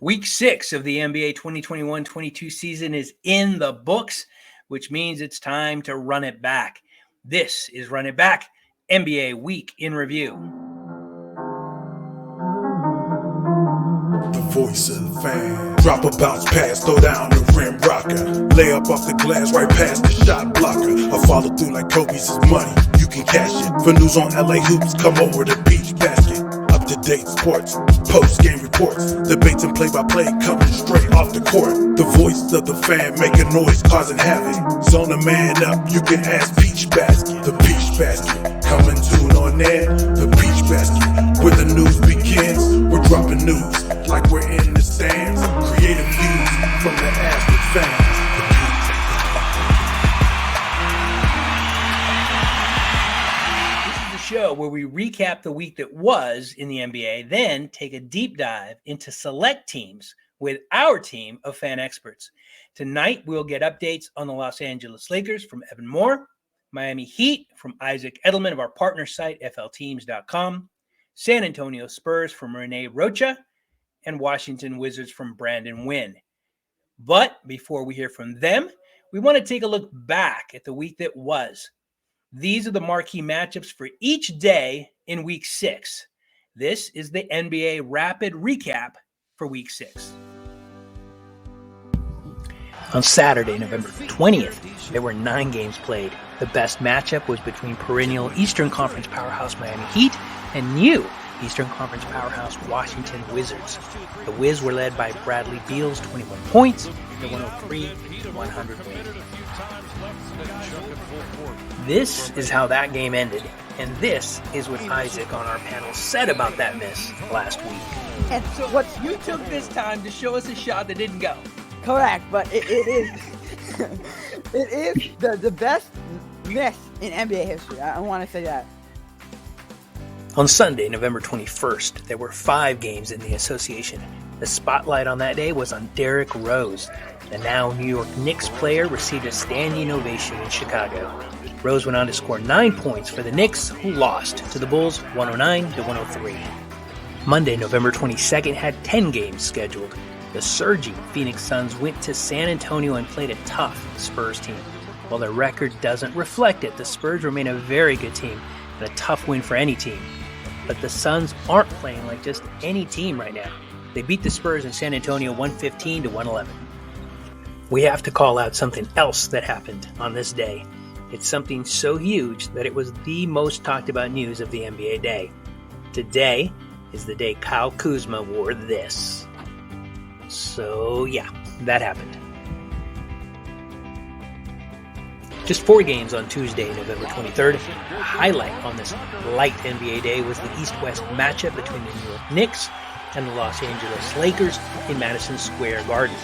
Week 6 of the NBA 2021-22 season is in the books, which means it's time to run it back. This is Run It Back, NBA Week in Review. The voice of the fan. Drop a bounce pass, throw down the rim rocker. Lay up off the glass right past the shot blocker. I follow through like Kobe's is money. You can cash it. For news on LA hoops, come over to Beach Basket. Up-to-date sports, post-game reports, debates and play-by-play coming straight off the court. The voice of the fan making noise, causing havoc. Zone a man up, you can ask Peach Basket. The Peach Basket, coming soon on air. The Peach Basket, where the news begins. We're dropping news like we're in the stands. Creative views from the avid fans. Show where we recap the week that was in the NBA, then take a deep dive into select teams with our team of fan experts. Tonight, we'll get updates on the Los Angeles Lakers from Evan Moore, Miami Heat from Isaac Edelman of our partner site, flteams.com, San Antonio Spurs from Renee Rocha, and Washington Wizards from Brandon Wynn. But before we hear from them, we want to take a look back at the week that was. These are the marquee matchups for each day in Week 6. This is the NBA Rapid Recap for Week 6. On Saturday, November 20th, there were 9 games played. The best matchup was between perennial Eastern Conference powerhouse Miami Heat and new Eastern Conference powerhouse Washington Wizards. The Wiz were led by Bradley Beal's 21 points, the 103-100 win. This is how that game ended, and this is what Isaac on our panel said about that miss last week. And so what You took this time to show us a shot that didn't go. correct, but it is it is the best miss in NBA history. I want to say that. On Sunday, November 21st, there were 5 games in the association. The spotlight on that day was on Derrick Rose. The now New York Knicks player received a standing ovation in Chicago. Rose went on to score 9 points for the Knicks, who lost to the Bulls 109-103. Monday, November 22nd, had 10 games scheduled. The surging Phoenix Suns went to San Antonio and played a tough Spurs team. While their record doesn't reflect it, the Spurs remain a very good team and a tough win for any team. But the Suns aren't playing like just any team right now. They beat the Spurs in San Antonio 115-111. We have to call out something else that happened on this day. It's something so huge that it was the most talked about news of the NBA day. Today is the day Kyle Kuzma wore this. So yeah, that happened. Just 4 games on Tuesday, November 23rd. A highlight on this light NBA day was the East-West matchup between the New York Knicks and the Los Angeles Lakers in Madison Square Garden.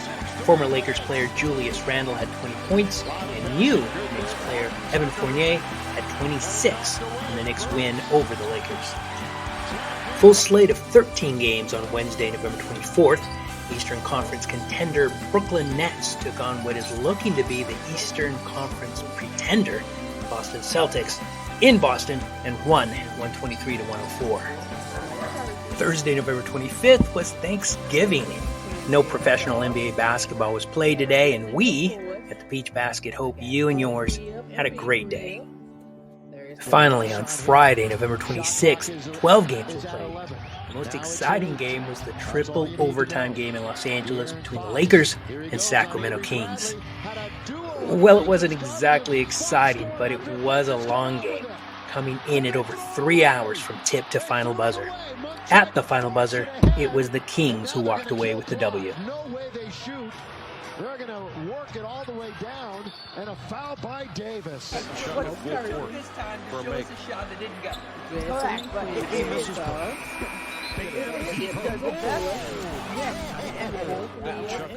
Former Lakers player Julius Randle had 20 points, and new Knicks player Evan Fournier had 26 in the Knicks win over the Lakers. Full slate of 13 games on Wednesday, November 24th. Eastern Conference contender Brooklyn Nets took on what is looking to be the Eastern Conference pretender, Boston Celtics, in Boston and won 123-104. Thursday, November 25th was Thanksgiving. No professional NBA basketball was played today, and we at the Peach Basket hope you and yours had a great day. Finally, on Friday, November 26th, 12 games were played. The most exciting game was the triple overtime game in Los Angeles between the Lakers and Sacramento Kings. Well, it wasn't exactly exciting, but it was a long game, coming in at over 3 hours from tip to final buzzer. At the final buzzer, it was the Kings who walked away with the W. They're going to work it all the way down, and a foul by Davis. This time to show us a shot that didn't go. Correct, but it is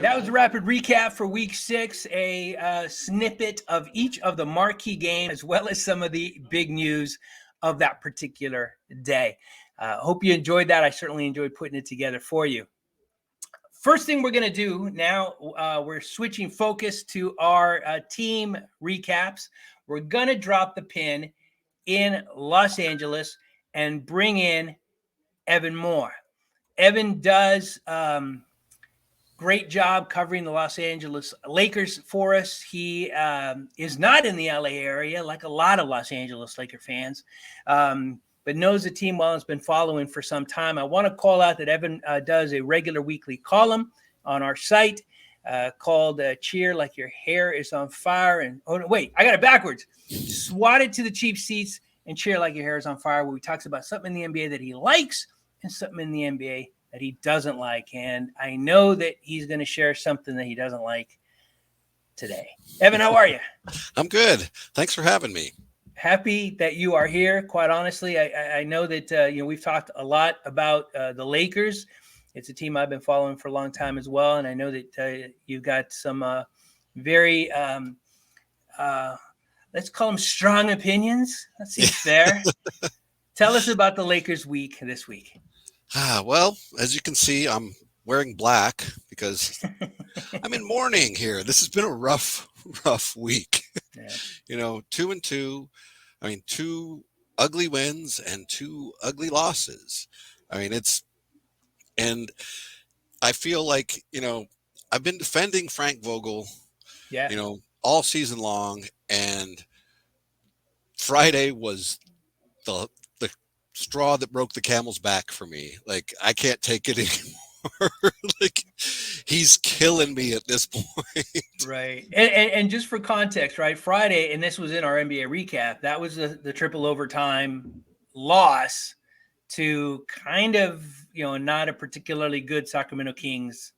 That was a rapid recap for Week 6, a snippet of each of the marquee games, as well as some of the big news of that particular day. Hope you enjoyed that. I certainly enjoyed putting it together for you. First thing we're going to do now, we're switching focus to our team recaps. We're going to drop the pin in Los Angeles and bring in Evan Moore. Evan does great job covering the Los Angeles Lakers for us. He is not in the LA area like a lot of Los Angeles Laker fans, but knows the team well and has been following for some time. I want to call out that Evan does a regular weekly column on our site called Cheer Like Your Hair is on Fire. And oh, no, wait, I got it backwards. Swatted to the cheap seats and Cheer Like Your Hair is on Fire, where he talks about something in the NBA that he likes and something in the NBA that he doesn't like. And I know that he's going to share something that he doesn't like today. Evan, how are you? I'm good. Thanks for having me. Happy that you are here. Quite honestly, I know that we've talked a lot about the Lakers. It's a team I've been following for a long time as well, and I know that you've got some very let's call them strong opinions. That seems fair. Tell us about the Lakers week this week. Well, as you can see, I'm wearing black because I'm in mourning here. This has been a rough week. Yeah. 2-2. I mean, 2 ugly wins and 2 ugly losses. I mean, and I feel like, I've been defending Frank Vogel, all season long, and Friday was the straw that broke the camel's back for me. Like, I can't take it anymore. Like, he's killing me at this point. Right. And just for context, right, Friday, and this was in our NBA recap, that was the triple overtime loss to kind of, not a particularly good Sacramento Kings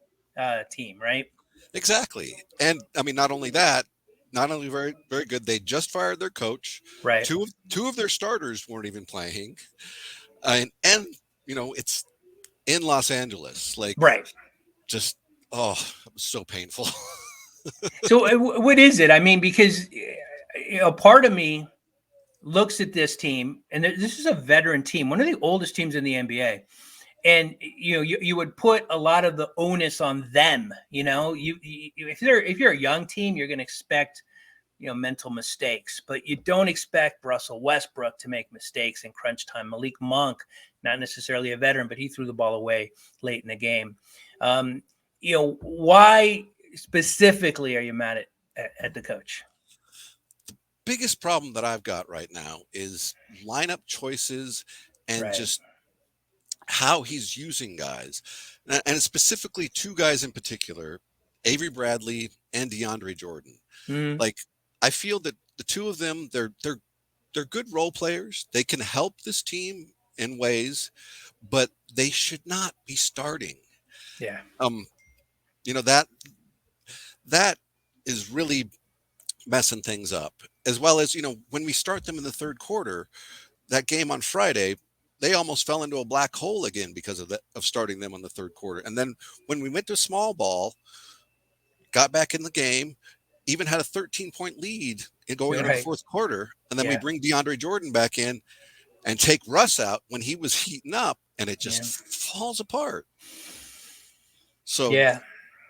team, right? Exactly. And I mean, not only that, not only very, very good, they just fired their coach. Right. Two of their starters weren't even playing. And it's in Los Angeles. Like, right. Just, it was so painful. So what is it? I mean, because part of me looks at this team, and this is a veteran team, one of the oldest teams in the NBA. And you would put a lot of the onus on them. If you're a young team, you're going to expect mental mistakes, but you don't expect Russell Westbrook to make mistakes in crunch time. Malik Monk, not necessarily a veteran, but he threw the ball away late in the game. Why specifically are you mad at the coach? The biggest problem that I've got right now is lineup choices and just how he's using guys, and specifically 2 guys in particular, Avery Bradley and DeAndre Jordan. Like, I feel that the 2 of them, they're good role players. They can help this team in ways, but they should not be starting. Yeah. That is really messing things up. As well as, when we start them in the third quarter, that game on Friday, they almost fell into a black hole again because of starting them on the third quarter. And then when we went to small ball, got back in the game, even had a 13-point lead going into the fourth quarter. And then we bring DeAndre Jordan back in and take Russ out when he was heating up, and it just falls apart. So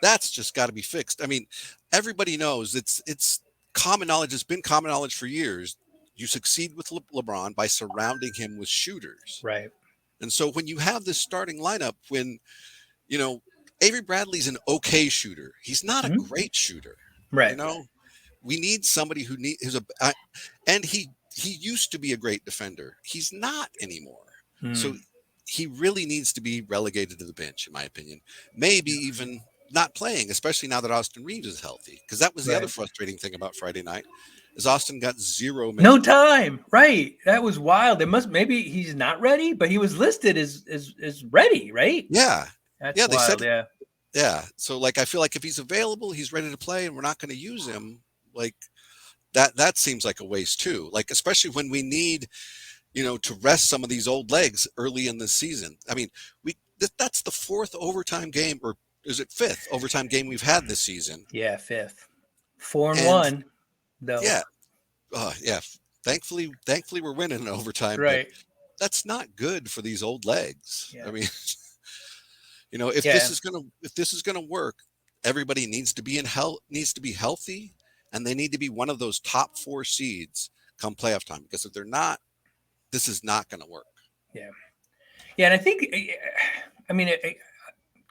that's just got to be fixed. I mean, everybody knows it's common knowledge. It's been common knowledge for years. You succeed with LeBron by surrounding him with shooters. Right. And so when you have this starting lineup, when, Avery Bradley's an okay shooter, he's not a great shooter. Right. We need somebody and he used to be a great defender. He's not anymore. So he really needs to be relegated to the bench, in my opinion. Maybe even not playing, especially now that Austin Reeves is healthy. Because that was the other frustrating thing about Friday night, is Austin got 0 minutes. No time. Right. That was wild. Maybe he's not ready, but he was listed as ready, right? Yeah. That's wild. They said, yeah. So, like, I feel like if he's available, he's ready to play, and we're not going to use him. Like, that seems like a waste too. Like, especially when we need, to rest some of these old legs early in the season. I mean, that's the 4th overtime game, or is it 5th overtime game we've had this season? Yeah, 5th. 4-1, though. Yeah. Yeah. Thankfully we're winning in overtime. Right. But that's not good for these old legs. Yeah. I mean, if this is gonna work, everybody needs to be healthy, and they need to be one of those top 4 seeds come playoff time. Because if they're not, this is not going to work. Yeah. Yeah. And I think,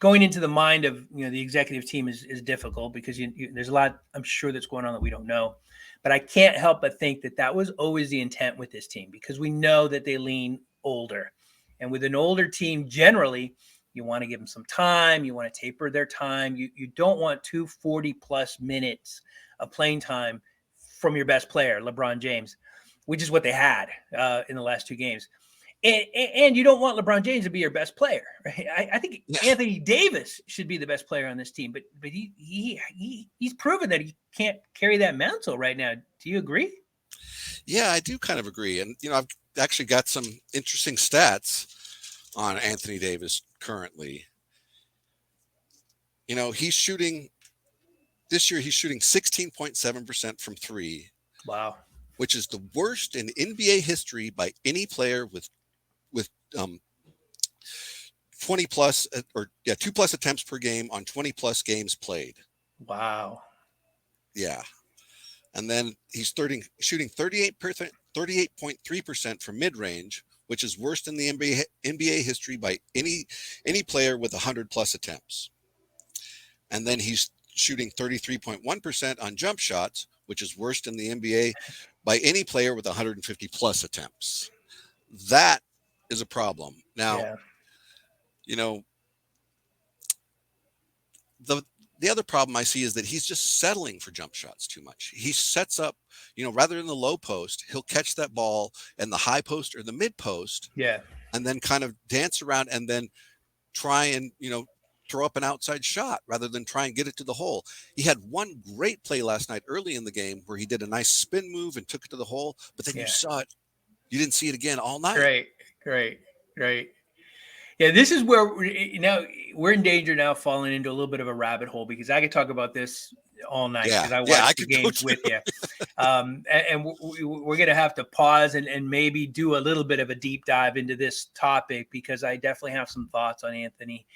going into the mind of the executive team is difficult because there's a lot I'm sure that's going on that we don't know. But I can't help but think that was always the intent with this team, because we know that they lean older, and with an older team, generally, you want to give them some time. You want to taper their time. You don't want 240+ minutes of playing time from your best player, LeBron James, which is what they had in the last 2 games. And you don't want LeBron James to be your best player, right? I think Anthony Davis should be the best player on this team, but he's proven that he can't carry that mantle right now. Do you agree? Yeah, I do kind of agree. And, I've actually got some interesting stats on Anthony Davis currently. He's shooting this year, he's shooting 16.7% from 3. Wow. Which is the worst in NBA history by any player with 20 plus or 2+ attempts per game on 20+ games played. Wow. Yeah. And then he's shooting 38.3% from mid-range, which is worst in the NBA history by any player with 100+ attempts. And then he's shooting 33.1% on jump shots, which is worst in the NBA by any player with 150+ attempts. That is a problem. Now, the other problem I see is that he's just settling for jump shots too much. He sets up, rather than the low post, he'll catch that ball in the high post or the mid post. Yeah. And then kind of dance around and then try and, throw up an outside shot rather than try and get it to the hole. He had one great play last night early in the game where he did a nice spin move and took it to the hole, but then you saw it. You didn't see it again all night. Great. Yeah, this is where we're in danger now, falling into a little bit of a rabbit hole, because I could talk about this all night because I watched the games with you. And we're going to have to pause and maybe do a little bit of a deep dive into this topic, because I definitely have some thoughts on Anthony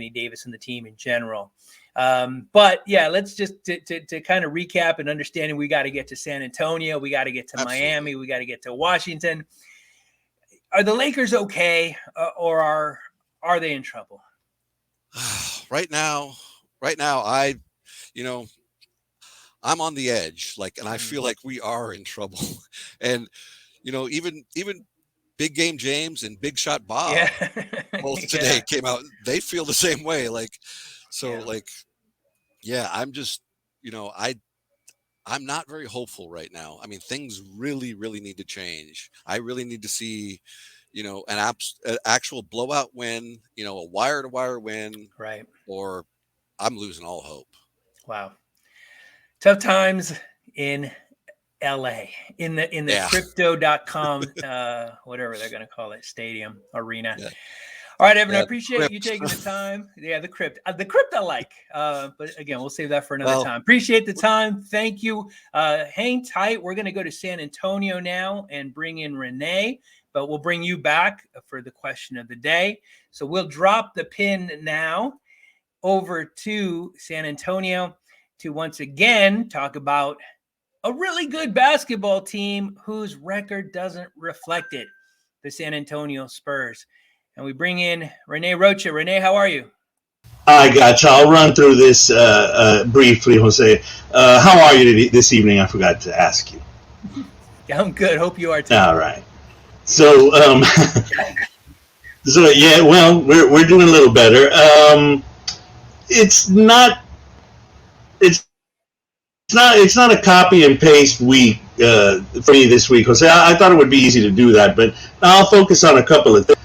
Davis and the team in general. But yeah, let's just to kind of recap and understanding, we got to get to San Antonio. We got to get to Miami. We got to get to Washington. Are the Lakers okay, or are they in trouble? Right now, I'm on the edge, and I feel like we are in trouble. And, even Big Game James and Big Shot Bob both today came out. They feel the same way. I'm just, I'm not very hopeful right now. I mean, things really, really need to change. I really need to see, an actual blowout win, a wire-to-wire win. Right. Or I'm losing all hope. Wow. Tough times in LA, in the crypto.com, whatever they're going to call it, stadium, arena. Yeah. All right, Evan, I appreciate you taking the time. Yeah, the crypt I like. But again, we'll save that for another time. Appreciate the time. Thank you. Hang tight. We're going to go to San Antonio now and bring in Renee, but we'll bring you back for the question of the day. So we'll drop the pin now over to San Antonio to once again talk about a really good basketball team whose record doesn't reflect it, the San Antonio Spurs. And we bring in Renee Rocha. Renee, how are you? I got you. I'll run through this briefly, Jose. How are you this evening? I forgot to ask you. Yeah, I'm good. Hope you are too. All right. So, we're doing a little better. It's not a copy and paste week for me this week, Jose. I thought it would be easy to do that, but I'll focus on a couple of things.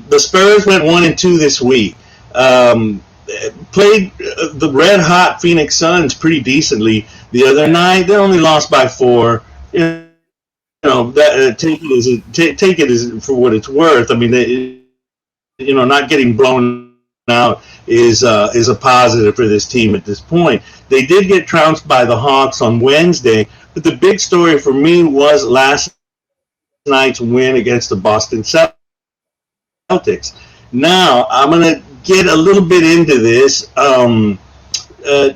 The Spurs went 1-2 this week. Played the red hot Phoenix Suns pretty decently the other night. They only lost by 4. Take it as for what it's worth. I mean, not getting blown out is a positive for this team at this point. They did get trounced by the Hawks on Wednesday, but the big story for me was last night's win against the Boston Celtics. Now, I'm going to get a little bit into this,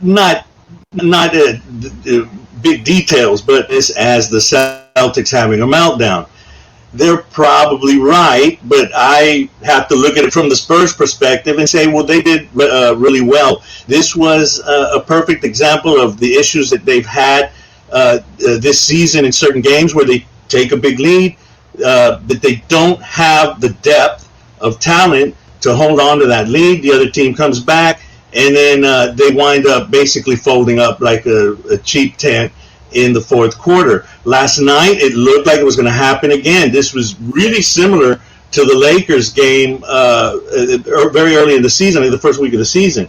not big details, but this as the Celtics having a meltdown. they're probably right, but I have to look at it from the Spurs perspective and say, well, they did really well. This was a perfect example of the issues that they've had this season in certain games where they take a big lead, that they don't have the depth of talent to hold on to that lead. The other team comes back, and then they wind up basically folding up like a cheap tent in the fourth quarter. Last night, it looked like it was going to happen again. This was really similar to the Lakers game very early in the season, in the first week of the season.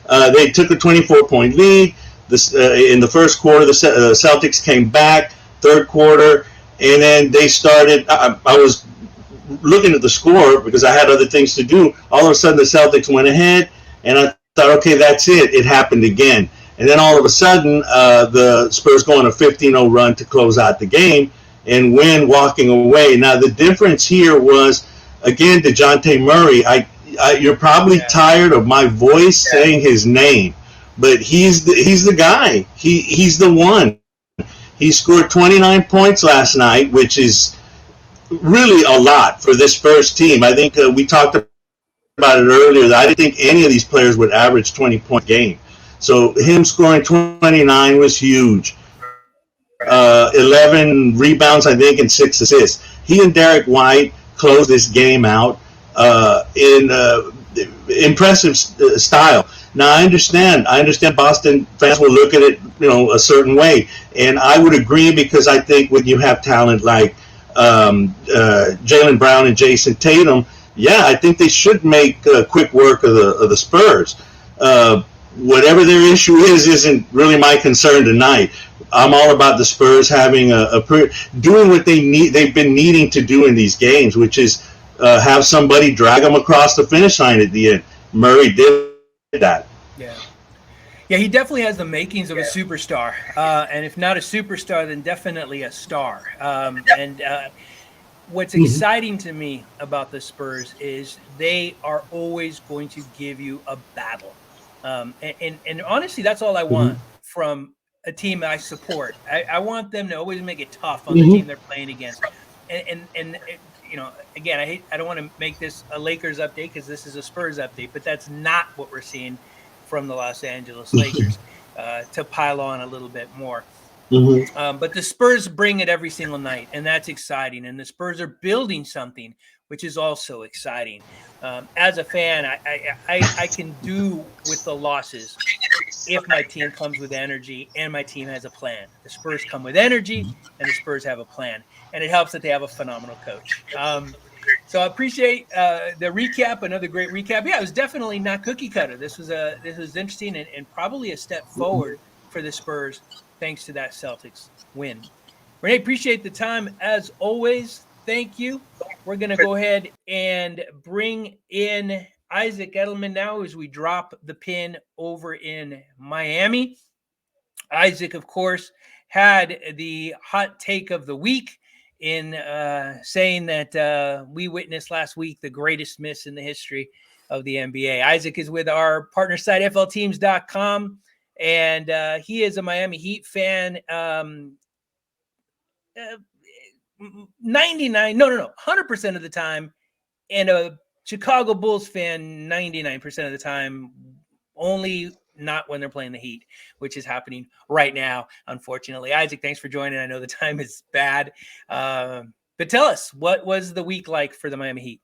They took a 24-point lead. In the first quarter, the Celtics came back, third quarter, and then they started. I was looking at the score because I had other things to do. All of a sudden, the Celtics went ahead, and I thought, okay, that's it. It happened again. And then all of a sudden, the Spurs go on a 15-0 run to close out the game and win walking away. Now, the difference here was, again, to Jonte Murray. You're probably tired of my voice saying his name, but he's the guy. He's the one. He scored 29 points last night, which is really a lot for this Spurs team. I think we talked about it earlier. I didn't think any of these players would average 20-point game. So him scoring 29 was huge. 11 rebounds, I think, and 6 assists. He and Derrick White closed this game out in impressive style. Now, I understand Boston fans will look at it, a certain way. And I would agree, because I think when you have talent like Jaylen Brown and Jason Tatum, I think they should make quick work of the Spurs. Whatever their issue isn't really my concern tonight. I'm all about the Spurs having doing what they've been needing to do in these games, which is have somebody drag them across the finish line at the end. Murray did that. Yeah, he definitely has the makings of a superstar. And if not a superstar, then definitely a star. What's exciting to me about the Spurs is they are always going to give you a battle. And honestly, that's all I want from a team I support. I want them to always make it tough on the team they're playing against. And again, I don't want to make this a Lakers update because this is a Spurs update, but that's not what we're seeing from the Los Angeles Lakers, to pile on a little bit more. But the Spurs bring it every single night, and that's exciting. And the Spurs are building something, which is also exciting. As a fan, I can do with the losses if my team comes with energy and my team has a plan. The Spurs come with energy, and the Spurs have a plan. And it helps that they have a phenomenal coach. So I appreciate the recap, another great recap. Yeah, it was definitely not cookie cutter. This was interesting and probably a step forward for the Spurs, thanks to that Celtics win. Renee, appreciate the time as always. Thank you. We're going to go ahead and bring in Isaac Edelman now as we drop the pin over in Miami. Isaac, of course, had the hot take of the week in saying that we witnessed last week the greatest miss in the history of the NBA. Isaac is with our partner site, FLTeams.com, and he is a Miami Heat fan. 100% of the time, and a Chicago Bulls fan 99% of the time, only not when they're playing the Heat, which is happening right now, unfortunately. Isaac, thanks for joining. I know the time is bad, but tell us, what was the week like for the Miami Heat?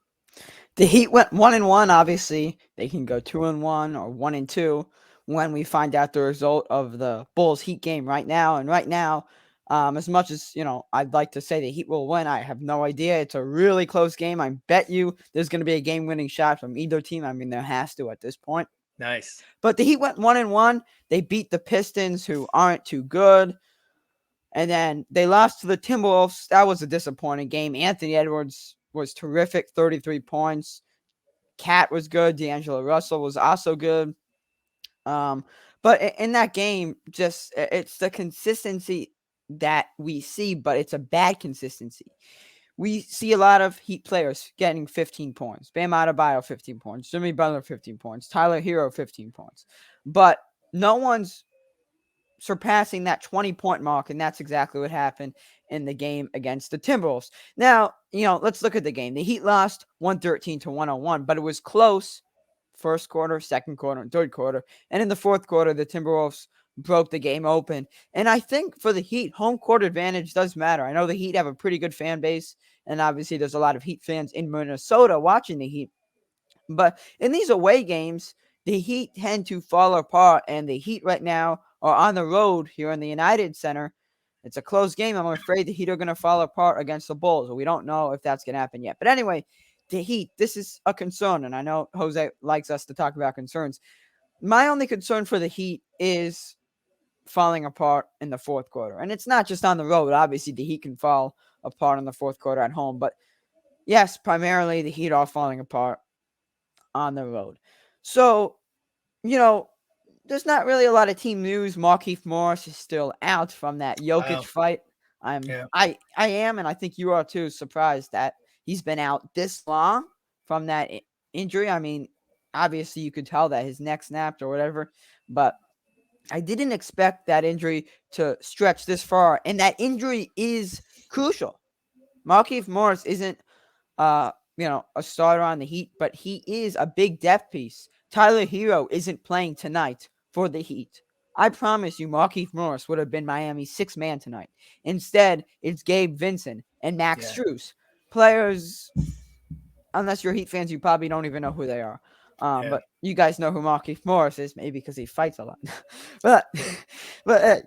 The Heat went 1-1. Obviously, they can go 2-1 or 1-2 when we find out the result of the Bulls Heat game right now. And right now, as much as, I'd like to say the Heat will win, I have no idea. It's a really close game. I bet you there's going to be a game-winning shot from either team. I mean, there has to at this point. Nice. But the Heat went 1-1. They beat the Pistons, who aren't too good. And then they lost to the Timberwolves. That was a disappointing game. Anthony Edwards was terrific, 33 points. Cat was good. D'Angelo Russell was also good. But in that game, it's the consistency that we see, but it's a bad consistency. We see a lot of Heat players getting 15 points. Bam Adebayo, 15 points. Jimmy Butler, 15 points. Tyler Hero, 15 points. But no one's surpassing that 20-point mark, and that's exactly what happened. in the game against the Timberwolves. Now, let's look at the game. The Heat lost 113-101, but it was close first quarter, second quarter, and third quarter. And in the fourth quarter, the Timberwolves broke the game open. And I think for the Heat, home court advantage does matter. I know the Heat have a pretty good fan base, and obviously there's a lot of Heat fans in Minnesota watching the Heat. But in these away games, the Heat tend to fall apart, and the Heat right now are on the road here in the United Center. It's a close game. I'm afraid the Heat are going to fall apart against the Bulls. We don't know if that's going to happen yet. But anyway, the Heat, this is a concern, and I know Jose likes us to talk about concerns. My only concern for the Heat is falling apart in the fourth quarter. And it's not just on the road. Obviously, the Heat can fall apart in the fourth quarter at home. But yes, primarily the Heat are falling apart on the road. So, there's not really a lot of team news. Markieff Morris is still out from that Jokic fight. I am, and I think you are too, surprised that he's been out this long from that injury. I mean, obviously you could tell that his neck snapped or whatever, but I didn't expect that injury to stretch this far, and that injury is crucial. Markieff Morris isn't, a starter on the Heat, but he is a big depth piece. Tyler Hero isn't playing tonight for the Heat. I promise you, Markieff Morris would have been Miami's sixth man tonight. Instead, it's Gabe Vincent and Max Strus. Players, unless you're Heat fans, you probably don't even know who they are. But you guys know who Markieff Morris is, maybe because he fights a lot. but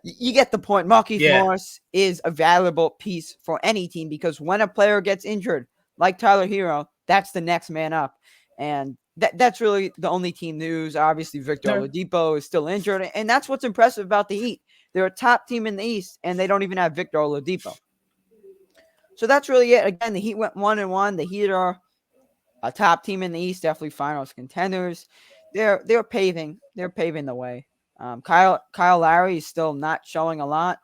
you get the point. Markieff Morris is a valuable piece for any team because when a player gets injured, like Tyler Hero, that's the next man up. And that's really the only team news. Obviously, Victor Oladipo is still injured, and that's what's impressive about the Heat. They're a top team in the East, and they don't even have Victor Oladipo. So that's really it. Again, the Heat went 1-1. The Heat are a top team in the East, definitely finals contenders. They're paving the way. Kyle Lowry is still not showing a lot.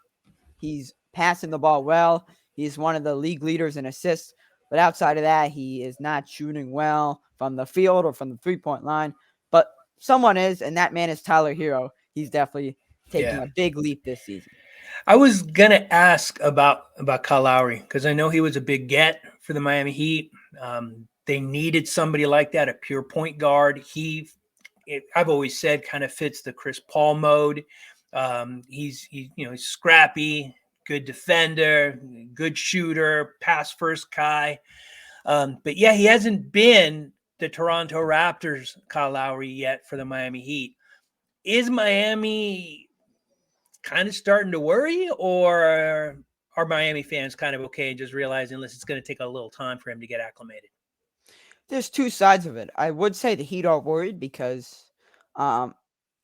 He's passing the ball well. He's one of the league leaders in assists. But outside of that, he is not shooting well from the field or from the three-point line. But someone is, and that man is Tyler Hero. He's definitely taking a big leap this season. I was going to ask about Kyle Lowry because I know he was a big get for the Miami Heat. They needed somebody like that, a pure point guard. I've always said, kind of fits the Chris Paul mode. He's scrappy, good defender, good shooter, pass first guy. But he hasn't been the Toronto Raptors Kyle Lowry yet for the Miami Heat. Is Miami kind of starting to worry, or are Miami fans kind of okay and just realizing it's going to take a little time for him to get acclimated? There's two sides of it. I would say the Heat are worried because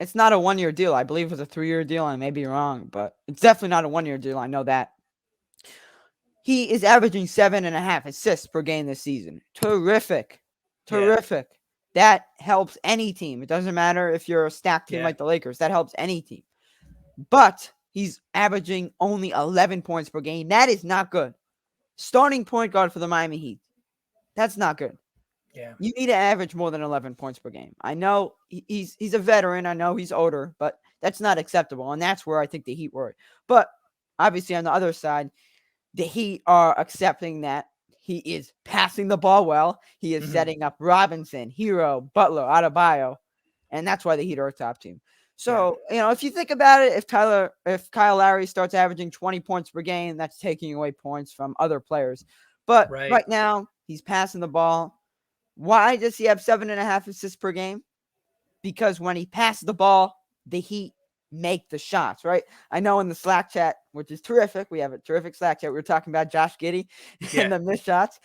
it's not a one-year deal. I believe it was a 3-year deal. I may be wrong, but it's definitely not a 1-year deal. I know that. He is averaging 7.5 assists per game this season. Terrific. That helps any team. It doesn't matter if you're a stacked team like the Lakers. That helps any team. But he's averaging only 11 points per game. That is not good. Starting point guard for the Miami Heat. That's not good. Yeah. You need to average more than 11 points per game. I know he's a veteran. I know he's older, but that's not acceptable. And that's where I think the Heat worry. But obviously on the other side, the Heat are accepting that he is passing the ball well. He is setting up Robinson, Hero, Butler, Adebayo. And that's why the Heat are a top team. So, if you think about it, if Kyle Lowry starts averaging 20 points per game, that's taking away points from other players. But right now, he's passing the ball. Why does he have 7.5 assists per game? Because when he passes the ball, the Heat make the shots, right? I know in the Slack chat, which is terrific, we have a terrific Slack chat. We were talking about Josh Giddey and the missed shots.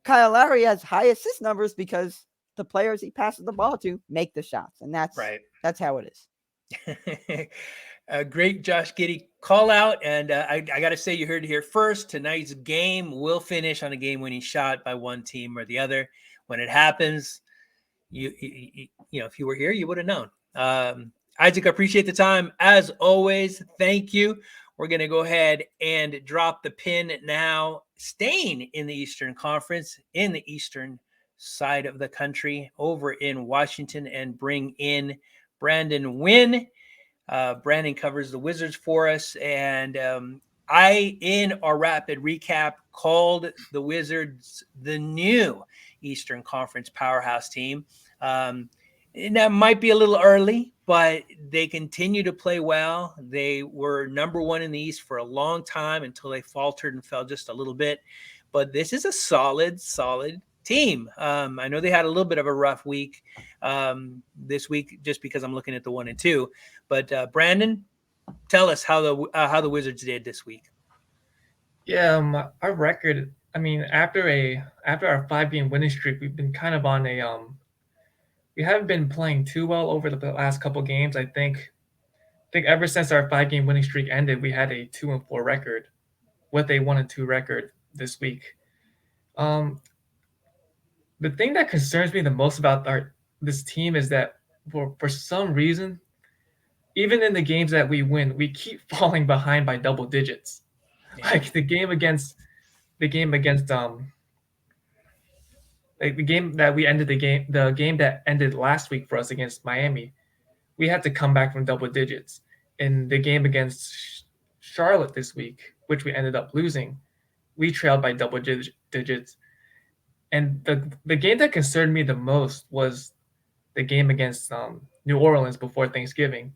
Kyle Lowry has high assist numbers because the players he passes the ball to make the shots, and that's how it is. Great Josh Giddey call out, and I got to say, you heard it here first. Tonight's game will finish on a game-winning shot by one team or the other. When it happens, you if you were here, you would have known. Isaac, I appreciate the time as always. Thank you. We're going to go ahead and drop the pin now. Staying in the Eastern Conference, in the eastern side of the country, over in Washington, and bring in Brandon Wynn. Brandon covers the Wizards for us, and I, in our rapid recap, called the Wizards the new Eastern Conference powerhouse team. And that might be a little early, but they continue to play well. They were number one in the East for a long time until they faltered and fell just a little bit. But this is a solid team. I know they had a little bit of a rough week this week just because I'm looking at the 1 and 2. But Brandon, tell us how the Wizards did this week. Yeah, our record. I mean, after our 5-game winning streak, we've been kind of on a we haven't been playing too well over the last couple games. I think ever since our 5-game winning streak ended, we had a 2-4 record with a 1-2 record this week. The thing that concerns me the most about this team is that for some reason, even in the games that we win, we keep falling behind by double digits. Yeah. Like the game that ended last week for us against Miami, we had to come back from double digits. In the game against Charlotte this week, which we ended up losing, we trailed by double digits. And the game that concerned me the most was the game against New Orleans before Thanksgiving.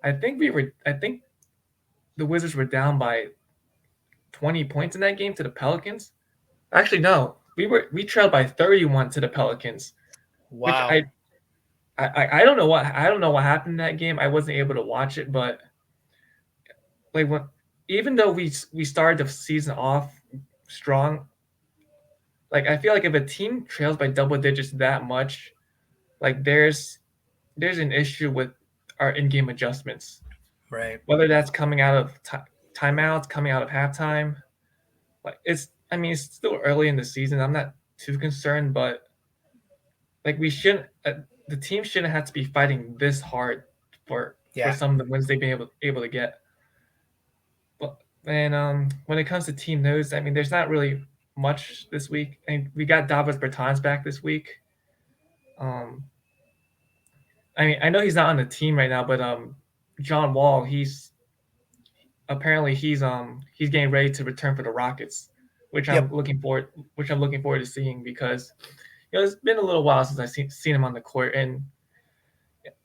I think the Wizards were down by 20 points in that game to the Pelicans. Actually, no, we trailed by 31 to the Pelicans. Wow. Which I don't know what happened in that game. I wasn't able to watch it, but like even though we started the season off strong, like I feel like if a team trails by double digits that much, like there's an issue with our in-game adjustments. Right. Whether that's coming out of timeouts, coming out of halftime, like it's still early in the season. I'm not too concerned, but like we shouldn't. The team shouldn't have to be fighting this hard for some of the wins they've been able to get. But and when it comes to team news, there's not really much this week. And we got Davis Bertans back this week. I know he's not on the team right now, but John Wall, he's getting ready to return for the Rockets, which I'm looking forward to seeing because it's been a little while since I've seen him on the court, and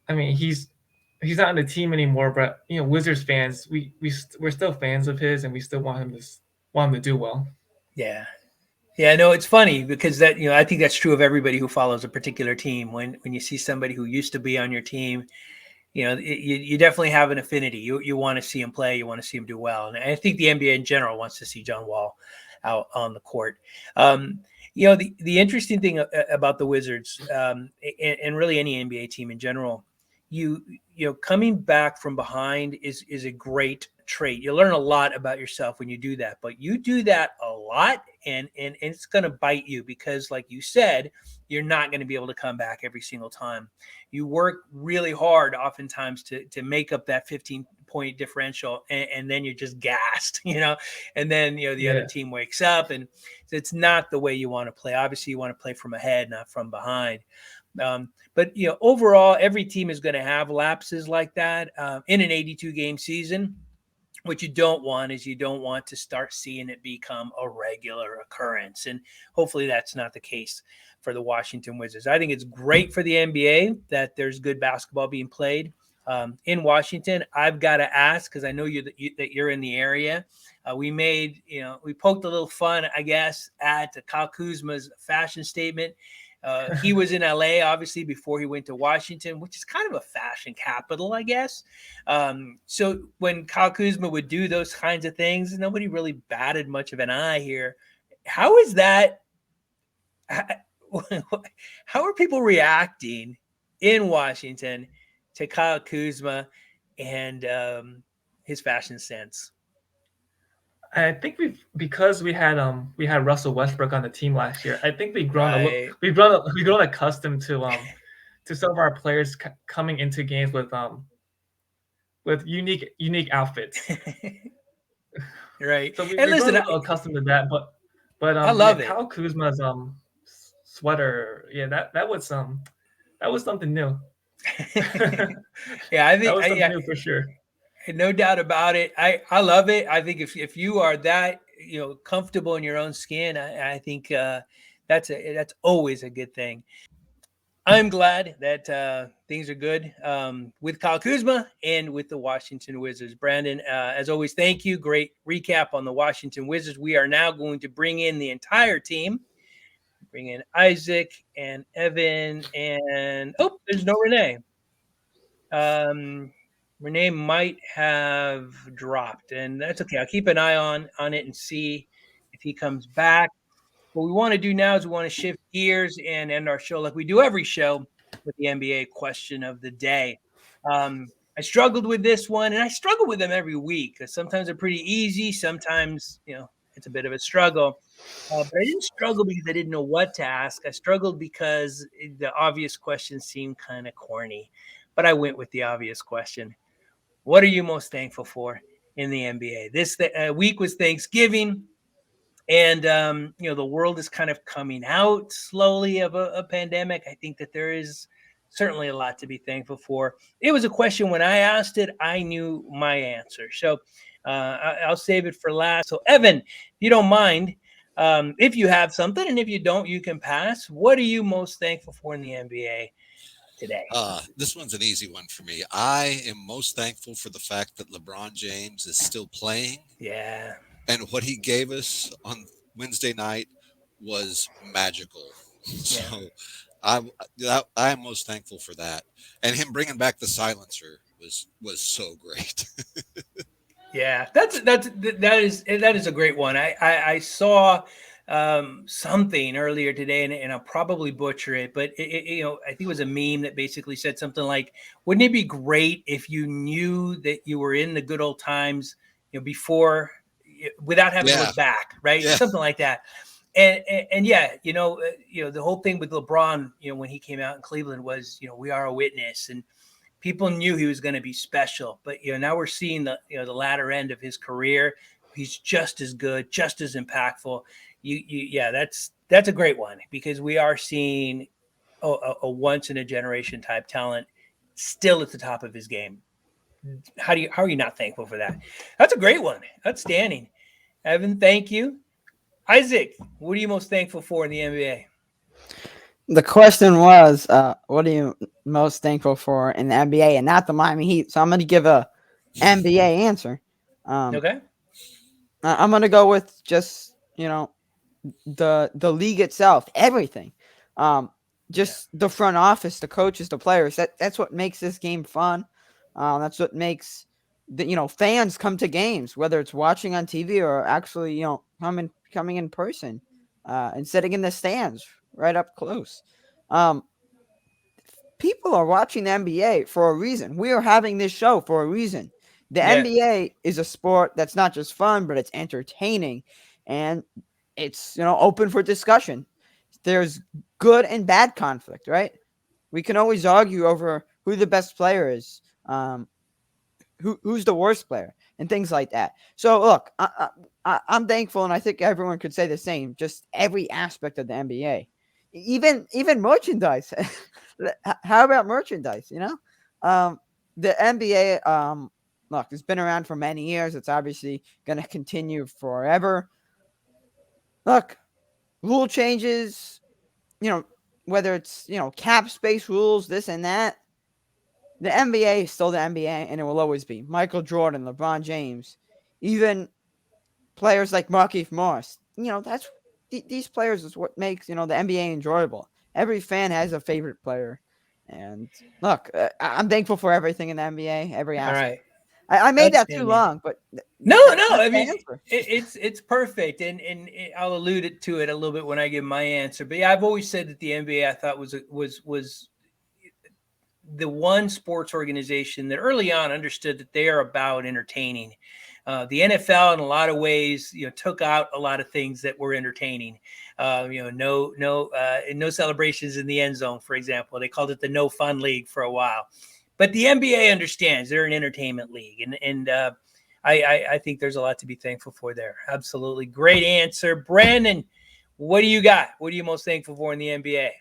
he's not on the team anymore. But Wizards fans, we're still fans of his, and we still want him to do well. Yeah. Yeah, no, it's funny because that I think that's true of everybody who follows a particular team. When you see somebody who used to be on your team, you definitely have an affinity. You want to see him play, you want to see him do well, and I think the NBA in general wants to see John Wall out on the court. The interesting thing about the Wizards and really any NBA team in general, coming back from behind is a great trait. You learn a lot about yourself when you do that, but you do that a lot and it's going to bite you because like you said, you're not going to be able to come back every single time. You work really hard oftentimes to make up that 15-point differential and then you're just gassed, and then, the other team wakes up and it's not the way you want to play. Obviously you want to play from ahead, not from behind. But overall, every team is going to have lapses like that in an 82-game season. What you don't want is to start seeing it become a regular occurrence. And hopefully that's not the case for the Washington Wizards. I think it's great for the NBA that there's good basketball being played in Washington. I've got to ask, because I know that you're in the area. We poked a little fun, I guess, at Kyle Kuzma's fashion statement. He was in LA, obviously, before he went to Washington, which is kind of a fashion capital, I guess. So when Kyle Kuzma would do those kinds of things, nobody really batted much of an eye here. How is that? How are people reacting in Washington to Kyle Kuzma and his fashion sense? I think because we had Russell Westbrook on the team last year. I think we've grown accustomed to some of our players coming into games with unique outfits. Right. So we've grown a little accustomed to that, but I love it. Kyle Kuzma's sweater, that was something new. Yeah, I think that was something new for sure. No doubt about it. I love it. I think if you are that comfortable in your own skin, I think that's always a good thing. I'm glad that things are good with Kyle Kuzma and with the Washington Wizards. Brandon, as always, thank you. Great recap on the Washington Wizards. We are now going to bring in the entire team. Bring in Isaac and Evan and there's no Renee. Renee might have dropped, and that's okay. I'll keep an eye on it and see if he comes back. What we want to do now is we want to shift gears and end our show like we do every show with the NBA question of the day. I struggled with this one, and I struggle with them every week because sometimes they're pretty easy. Sometimes, it's a bit of a struggle. But I didn't struggle because I didn't know what to ask. I struggled because the obvious question seemed kind of corny. But I went with the obvious question. What are you most thankful for in the NBA? This week was Thanksgiving. And, the world is kind of coming out slowly of a pandemic. I think that there is certainly a lot to be thankful for. It was a question when I asked it, I knew my answer. So I'll save it for last. So, Evan, if you don't mind, if you have something, and if you don't, you can pass. What are you most thankful for in the NBA today? This one's an easy one for me. I am most thankful for the fact that LeBron James is still playing. Yeah. And what he gave us on Wednesday night was magical. So I am most thankful for that. And him bringing back the silencer was so great. Yeah, that is a great one. I saw something earlier today, and I'll probably butcher it, but I think it was a meme that basically said something like, "Wouldn't it be great if you knew that you were in the good old times, before, without having to look back, right?" Yeah. Something like that. And yeah, the whole thing with LeBron, when he came out in Cleveland was, we are a witness, and people knew he was going to be special. But now we're seeing the latter end of his career. He's just as good, just as impactful. Yeah, that's a great one, because we are seeing a once in a generation type talent still at the top of his game. How are you not thankful for that? That's a great one. Outstanding. Evan, thank you. Isaac, what are you most thankful for in the NBA? The question was, what are you most thankful for in the NBA and not the Miami Heat? So I'm going to give a NBA answer. Okay. I'm going to go with just, the league itself, everything. Just the front office, the coaches, the players. That's what makes this game fun. That's what makes fans come to games, whether it's watching on TV or actually, coming in person, and sitting in the stands right up close. People are watching the NBA for a reason. We are having this show for a reason. The NBA is a sport that's not just fun, but it's entertaining, and it's open for discussion. There's good and bad conflict, right? We can always argue over who the best player is, who's the worst player, and things like that. So look, I'm thankful, and I think everyone could say the same. Just every aspect of the NBA, even merchandise. How about merchandise? The NBA, look, it's been around for many years. It's obviously going to continue forever. Look, rule changes, whether it's, cap space rules, this and that. The NBA is still the NBA, and it will always be. Michael Jordan, LeBron James, even players like Markieff Morris. That's these players is what makes, the NBA enjoyable. Every fan has a favorite player. And look, I'm thankful for everything in the NBA, every aspect. All right. I made that too long, but no. I mean, it's perfect, and I'll allude to it a little bit when I give my answer. But yeah, I've always said that the NBA I thought was the one sports organization that early on understood that they are about entertaining. The NFL, in a lot of ways, took out a lot of things that were entertaining. No celebrations in the end zone, for example. They called it the No Fun League for a while. But the NBA understands they're an entertainment league, and I think there's a lot to be thankful for there. Absolutely, great answer, Brandon. What do you got? What are you most thankful for in the NBA?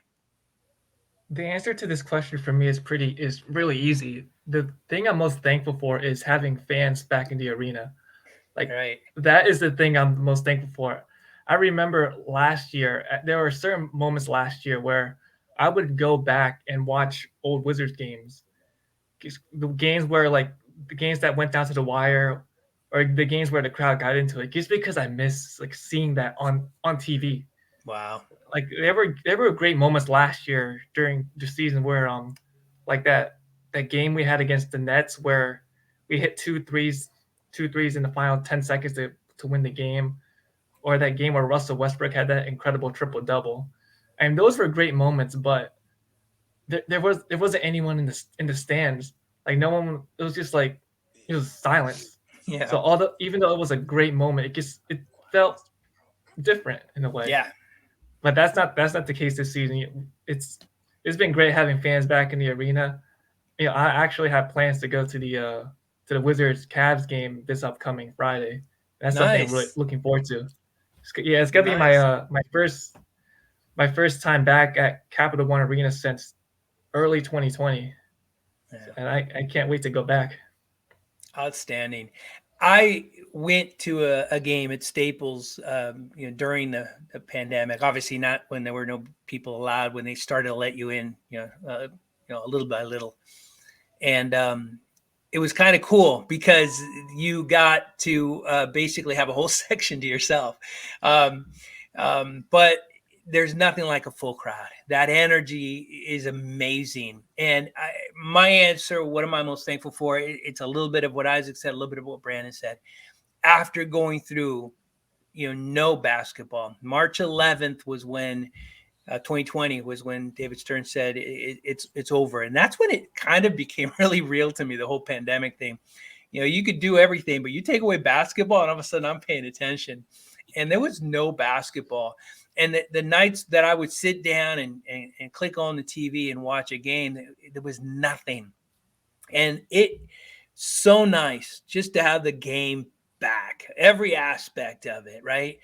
The answer to this question for me is really easy. The thing I'm most thankful for is having fans back in the arena. Like Right. that is the thing I'm most thankful for. I remember last year, there were certain moments last year where I would go back and watch old Wizards games. The games where like the games that went down to the wire, or the games where the crowd got into it, just because I miss like seeing that on TV. Wow. Like there were great moments last year during the season where like that game we had against the Nets where we hit two threes in the final 10 seconds to win the game, or that game where Russell Westbrook had that incredible triple double. And those were great moments, but there wasn't anyone in the stands. Like no one. It was just like it was silence. Yeah. So even though it was a great moment, it felt different in a way. Yeah. But that's not the case this season. It's been great having fans back in the arena. You know, I actually have plans to go to the Wizards Cavs game this upcoming Friday. That's something I'm really looking forward to. It's gonna be my first time back at Capital One Arena since early 2020, and I can't wait to go back. Outstanding. I went to a game at Staples, during the pandemic. Obviously, not when there were no people allowed. When they started to let you in, a little by little, and it was kind of cool because you got to basically have a whole section to yourself. But there's nothing like a full crowd. That energy is amazing. And my answer, what am I most thankful for? It's a little bit of what Isaac said, a little bit of what Brandon said. After going through, no basketball, March 11th was when 2020 was when David Stern said it's over. And that's when it kind of became really real to me, the whole pandemic thing. You could do everything, but you take away basketball and all of a sudden I'm paying attention. And there was no basketball. And the nights that I would sit down and click on the TV and watch a game, there was nothing. And it so nice just to have the game back, every aspect of it, right?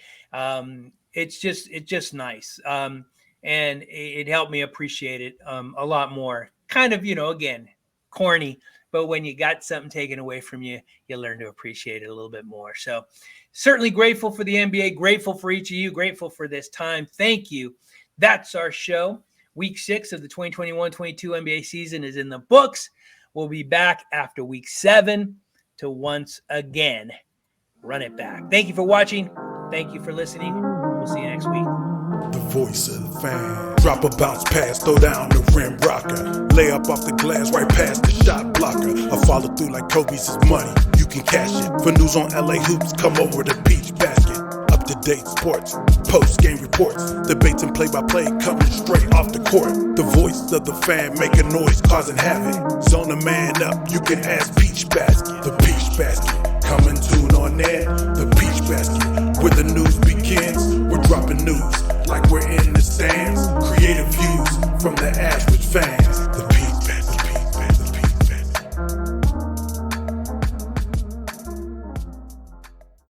It's just nice. And it helped me appreciate it a lot more. Kind of, again, corny, but when you got something taken away from you, you learn to appreciate it a little bit more. So certainly grateful for the NBA, grateful for each of you, grateful for this time. Thank you. That's our show. Week 6 of the 2021-22 NBA season is in the books. We'll be back after week 7 to once again run it back. Thank you for watching. Thank you for listening. We'll see you next week. The voice of the fan. Drop a bounce pass, throw down the rim rocker. Lay up off the glass right past the shot blocker. I follow through like Kobe's is money. You can cash it. For news on LA hoops, come over to Beach Basket. Up to date sports, post game reports, debates and play by play coming straight off the court. The voice of the fan making noise, causing havoc. Zone a man up, you can ask Beach Basket. The Beach Basket, coming tune on there. The Beach Basket, where the news begins. We're dropping news like we're in the stands. Creative views from the Astros